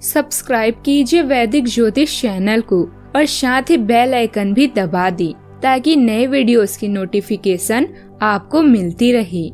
Subscribe कीजिए वैदिक ज्योतिष चैनल को और साथ ही बेल आइकन भी दबा दी ताकि नए वीडियोस की नोटिफिकेशन आपको मिलती रहे।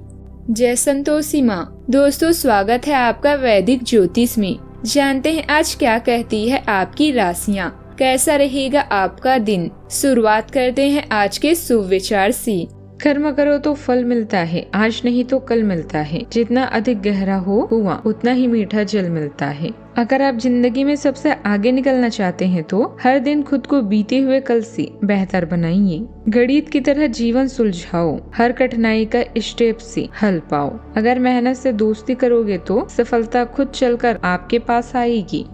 जय संतोषी माँ। दोस्तों, स्वागत है आपका वैदिक ज्योतिष में। जानते हैं आज क्या कहती है आपकी राशियाँ, कैसा रहेगा आपका दिन। शुरुआत करते हैं आज के शुभ विचार से। कर्म करो तो फल मिलता है, आज नहीं तो कल मिलता है। जितना अधिक गहरा हो कुआं उतना ही मीठा जल मिलता है। अगर आप जिंदगी में सबसे आगे निकलना चाहते हैं तो हर दिन खुद को बीते हुए कल से बेहतर बनाइए। गणित की तरह जीवन सुलझाओ, हर कठिनाई का स्टेप से हल पाओ। अगर मेहनत से दोस्ती करोगे तो सफलता खुद चलकर आपके पास आएगी।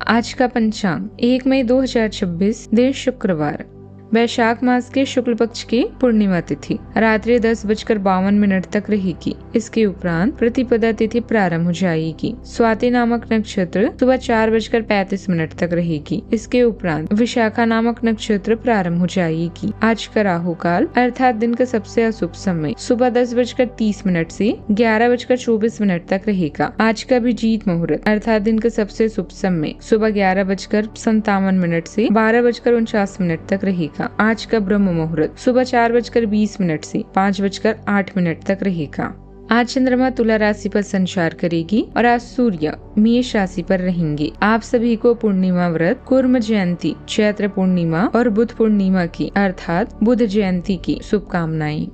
आज का पंचांग 1 मई 2026, दिन शुक्रवार, वैशाख मास के शुक्ल पक्ष की पूर्णिमा तिथि रात्रि 10:52 तक रहेगी। इसके उपरांत प्रतिपदा तिथि प्रारंभ हो जाएगी। स्वाति नामक नक्षत्र सुबह 4:35 तक रहेगी। इसके उपरांत विशाखा नामक नक्षत्र प्रारंभ हो जाएगी। आज का राहु काल अर्थात दिन का सबसे अशुभ समय सुबह 10:30 से 11:24 तक रहेगा। आज का अभिजीत मुहूर्त अर्थात दिन का सबसे शुभ समय सुबह 11:57 से 12:49 तक रहेगा। आज का ब्रह्म मुहूर्त सुबह 4:20 से 5:08 तक रहेगा। आज चंद्रमा तुला राशि पर संचार करेगी और आज सूर्य मेष राशि पर रहेंगे। आप सभी को पूर्णिमा व्रत, कुर्म जयंती, चैत्र पूर्णिमा और बुध पूर्णिमा की अर्थात बुध जयंती की शुभकामनाएं।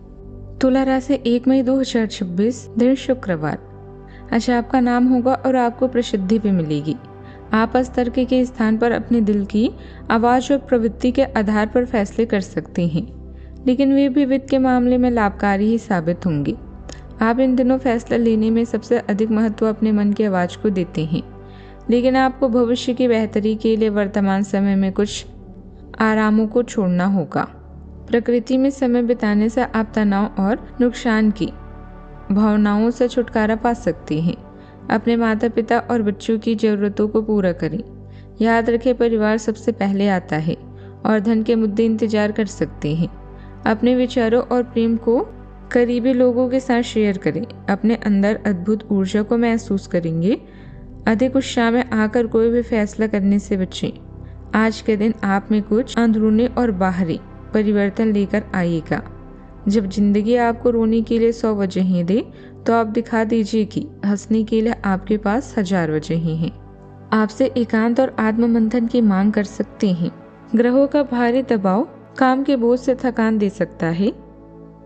तुला राशि 1 मई 2026, दिन शुक्रवार। आज आपका नाम होगा और आपको प्रसिद्धि भी मिलेगी। आप इस तर्क के स्थान पर अपने दिल की आवाज और प्रवृत्ति के आधार पर फैसले कर सकते हैं, लेकिन वे भी वित्त के मामले में लाभकारी ही साबित होंगे। आप इन दिनों फैसला लेने में सबसे अधिक महत्व अपने मन की आवाज को देते हैं, लेकिन आपको भविष्य की बेहतरी के लिए वर्तमान समय में कुछ आरामों को छोड़ना होगा। प्रकृति में समय बिताने से आप तनाव और नुकसान की भावनाओं से छुटकारा पा सकते हैं। अपने माता पिता और बच्चों की जरूरतों को पूरा करें। याद रखें, परिवार सबसे पहले आता है और धन के मुद्दे इंतजार कर सकते हैं। अपने विचारों और प्रेम को करीबी लोगों के साथ शेयर करें। अपने अंदर अद्भुत ऊर्जा को महसूस करेंगे। अधिक उत्साह में आकर कोई भी फैसला करने से बचें। आज के दिन आप में कुछ अंदरूनी और बाहरी परिवर्तन लेकर आएगा। जब जिंदगी आपको रोने के लिए 100 वजहें दे तो आप दिखा दीजिए कि हंसने के लिए आपके पास 1000 वजहें हैं। आपसे एकांत और आत्म मंथन की मांग कर सकते हैं। ग्रहों का भारी दबाव काम के बोझ से थकान दे सकता है।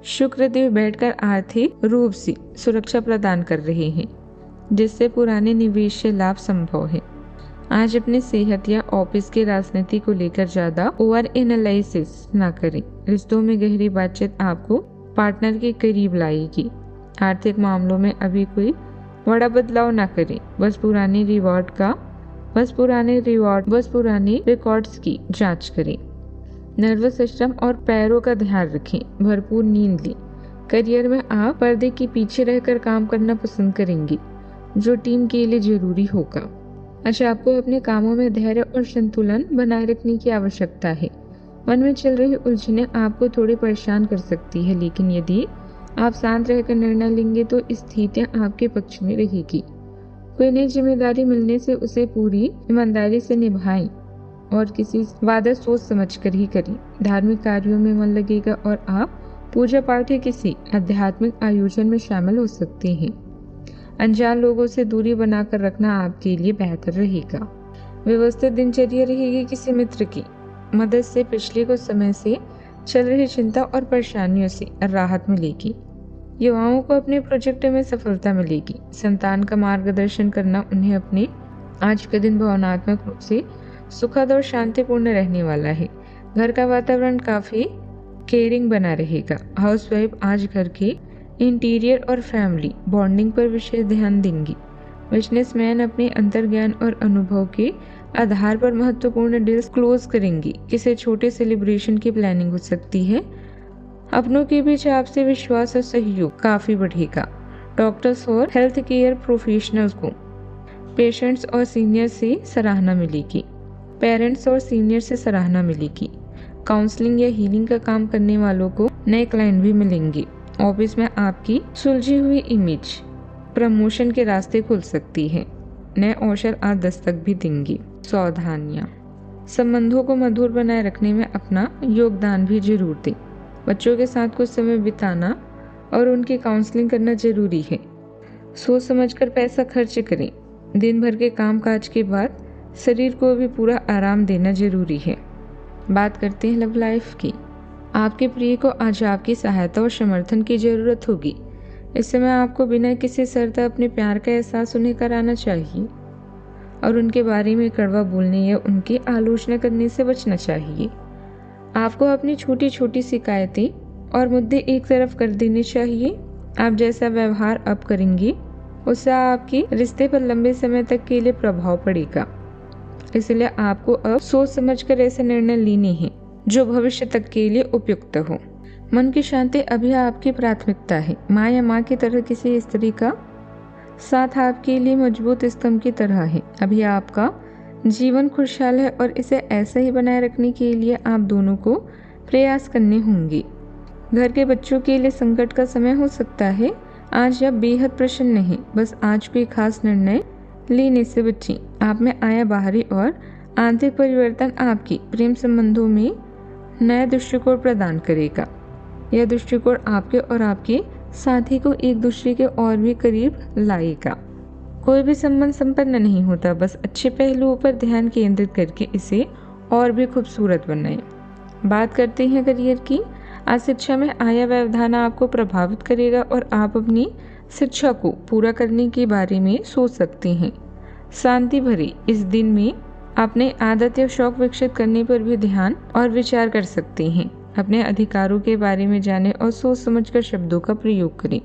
शुक्र देव बैठकर आर्थिक रूप से सुरक्षा प्रदान कर रहे हैं, जिससे पुराने निवेश से लाभ संभव है। आज अपनी सेहत या ऑफिस की राजनीति को लेकर ज्यादा ओवर एनालिसिस न करें। रिश्तों में गहरी बातचीत आपको पार्टनर के करीब लाएगी। आर्थिक मामलों में अभी कोई बड़ा बदलाव न करें। बस पुराने रिकॉर्ड्स की जांच करें। नर्वस सिस्टम और पैरों का ध्यान रखें। भरपूर नींद लें। करियर में आप पर्दे के पीछे रहकर काम करना पसंद करेंगे, जो टीम के लिए जरूरी होगा। अच्छा, आपको अपने कामों में धैर्य और संतुलन बनाए रखने की आवश्यकता है। मन में चल रही उलझनें आपको थोड़ी परेशान कर सकती है, लेकिन यदि आप शांत रहकर निर्णय लेंगे तो स्थितियां आपके पक्ष में रहेगी। कोई नई जिम्मेदारी मिलने से उसे पूरी ईमानदारी से निभाएं और किसी वादा सोच समझ कर ही करें। धार्मिक कार्यों में मन लगेगा और आप पूजा पाठ या किसी आध्यात्मिक आयोजन में शामिल हो सकते हैं। अनजान लोगों से दूरी बनाकर रखना आपके लिए बेहतर रहेगा। व्यवस्थित दिनचर्या रहेगी। किसी मित्र की मदद से पिछले कुछ समय से चल रही चिंता और परेशानियों से राहत मिलेगी। युवाओं को अपने प्रोजेक्ट में सफलता मिलेगी। संतान का मार्गदर्शन करना उन्हें अपने आज का दिन भावनात्मक रूप से सुखद और शांतिपूर्ण रहने वाला है। घर का वातावरण काफी केयरिंग बना रहेगा। हाउसवाइफ आज घर के इंटीरियर और फैमिली बॉन्डिंग पर विशेष ध्यान देंगी। बिजनेसमैन अपने अंतर्ज्ञान और अनुभव के आधार पर महत्वपूर्ण डील्स क्लोज करेंगी। किसी छोटे सेलिब्रेशन की प्लानिंग हो सकती है। अपनों के बीच आपसे विश्वास और सहयोग काफी बढ़ेगा। डॉक्टर्स और हेल्थ केयर प्रोफेशनल्स को पेरेंट्स और सीनियर से सराहना मिलेगी। काउंसलिंग या हीलिंग का काम करने वालों को नए क्लाइंट भी मिलेंगे। ऑफिस में आपकी सुलझी हुई इमेज प्रमोशन के रास्ते खुल सकती है। नए अवसर आज दस्तक भी देंगी। सावधानियाँ, संबंधों को मधुर बनाए रखने में अपना योगदान भी जरूर दें। बच्चों के साथ कुछ समय बिताना और उनकी काउंसलिंग करना जरूरी है। सोच समझकर पैसा खर्च करें। दिन भर के कामकाज के बाद शरीर को भी पूरा आराम देना जरूरी है। बात करते हैं लव लाइफ की। आपके प्रिय को आज आपकी सहायता और समर्थन की जरूरत होगी। इस समय आपको बिना किसी शर्त अपने प्यार का एहसास उन्हें कराना चाहिए और उनके बारे में कड़वा बोलने या उनकी आलोचना करने से बचना चाहिए। आपको अपनी छोटी छोटी शिकायतें और मुद्दे एक तरफ कर देने चाहिए। आप जैसा व्यवहार अब करेंगे उससे आपके रिश्ते पर लंबे समय तक के लिए प्रभाव पड़ेगा। इसलिए आपको अब सोच समझकर ऐसे निर्णय लेने हैं जो भविष्य तक के लिए उपयुक्त हो। मन की शांति अभी आपकी प्राथमिकता है। माँ या माँ की तरह किसी स्त्री का साथ आपके लिए मजबूत स्तंभ की तरह है। अभी आपका जीवन खुशहाल है और इसे ऐसे ही बनाए रखने के लिए आप दोनों को प्रयास करने होंगे। घर के बच्चों के लिए संकट का समय हो सकता है। आज आप बेहद प्रसन्न हैं। बस आज कोई खास निर्णय लेने से बचें। आप में आया बाहरी और आंतरिक परिवर्तन आपकी प्रेम संबंधों में नया दृष्टिकोण प्रदान करेगा। यह दृष्टिकोण आपके और आपके साथी को एक दूसरे के और भी करीब लाएगा। कोई भी संबंध संपन्न नहीं होता, बस अच्छे पहलुओं पर ध्यान केंद्रित करके इसे और भी खूबसूरत बनाएं। बात करते हैं करियर की। आज शिक्षा में आया व्यवधान आपको प्रभावित करेगा और आप अपनी शिक्षा को पूरा करने के बारे में सोच सकते हैं। शांति भरे इस दिन में अपने आदत या शौक विकसित करने पर भी ध्यान और विचार कर सकते हैं। अपने अधिकारों के बारे में जानें और सोच समझकर शब्दों का प्रयोग करें।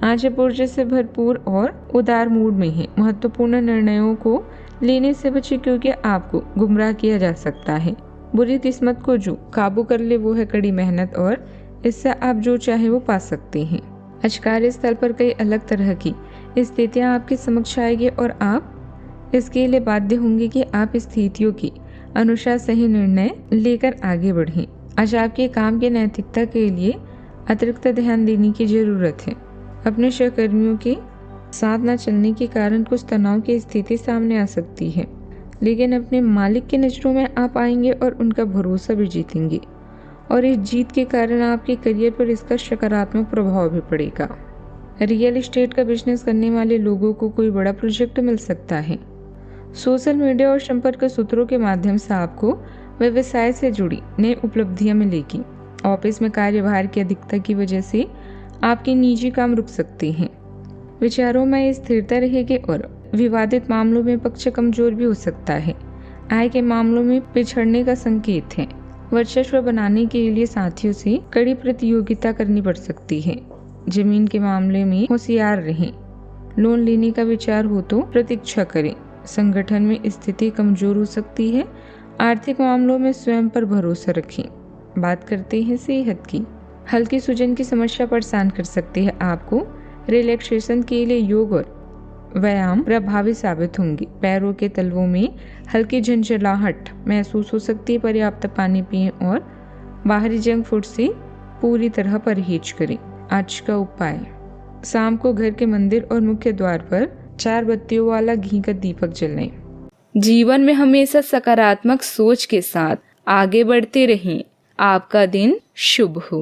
आज आप ऊर्जा से भरपूर और उदार मूड में हैं। महत्वपूर्ण निर्णयों को लेने से बचें क्योंकि आपको गुमराह किया जा सकता है। बुरी किस्मत को जो काबू कर ले वो है कड़ी मेहनत और इससे आप जो चाहे वो पा सकते हैं। आज कार्यस्थल पर कई अलग तरह की स्थितियां आपके समक्ष आएगी और आप इसके लिए बाध्य होंगे कि आप स्थितियों के अनुसार सही निर्णय लेकर आगे बढ़ें। आज आपके काम की नैतिकता के लिए अतिरिक्त ध्यान देने की जरूरत है। अपने सहकर्मियों के साथ न चलने के कारण कुछ तनाव की स्थिति सामने आ सकती है, लेकिन अपने मालिक की नज़रों में आप आएंगे और उनका भरोसा भी जीतेंगे और इस जीत के कारण आपके करियर पर इसका सकारात्मक प्रभाव भी पड़ेगा। रियल एस्टेट का बिजनेस करने वाले लोगों को कोई बड़ा प्रोजेक्ट मिल सकता है। सोशल मीडिया और संपर्क सूत्रों के माध्यम से आपको व्यवसाय से जुड़ी नई उपलब्धियां मिलेगी। ऑफिस में कार्यभार की अधिकता की वजह से आपके निजी काम रुक सकते हैं। विचारों में स्थिरता रहेगी और विवादित मामलों में पक्ष कमजोर भी हो सकता है। आय के मामलों में पिछड़ने का संकेत है। वर्चस्व बनाने के लिए साथियों से कड़ी प्रतियोगिता करनी पड़ सकती है। जमीन के मामले में होशियार रहें। लोन लेने का विचार हो तो प्रतीक्षा करें। संगठन में स्थिति कमजोर हो सकती है। आर्थिक मामलों में स्वयं पर भरोसा रखें। बात करते हैं सेहत की। हल्की सूजन की समस्या परेशान कर सकती है। आपको रिलैक्सेशन के लिए योग और व्यायाम प्रभावी साबित होंगे। पैरों के तलवों में हल्की झंझलाहट महसूस हो सकती है। पर्याप्त पानी पिएं और बाहरी जंक फूड से पूरी तरह परहेज करें। आज का उपाय, शाम को घर के मंदिर और मुख्य द्वार पर 4 बत्तियों वाला घी का दीपक जलाएं। जीवन में हमेशा सकारात्मक सोच के साथ आगे बढ़ते रहें। आपका दिन शुभ हो।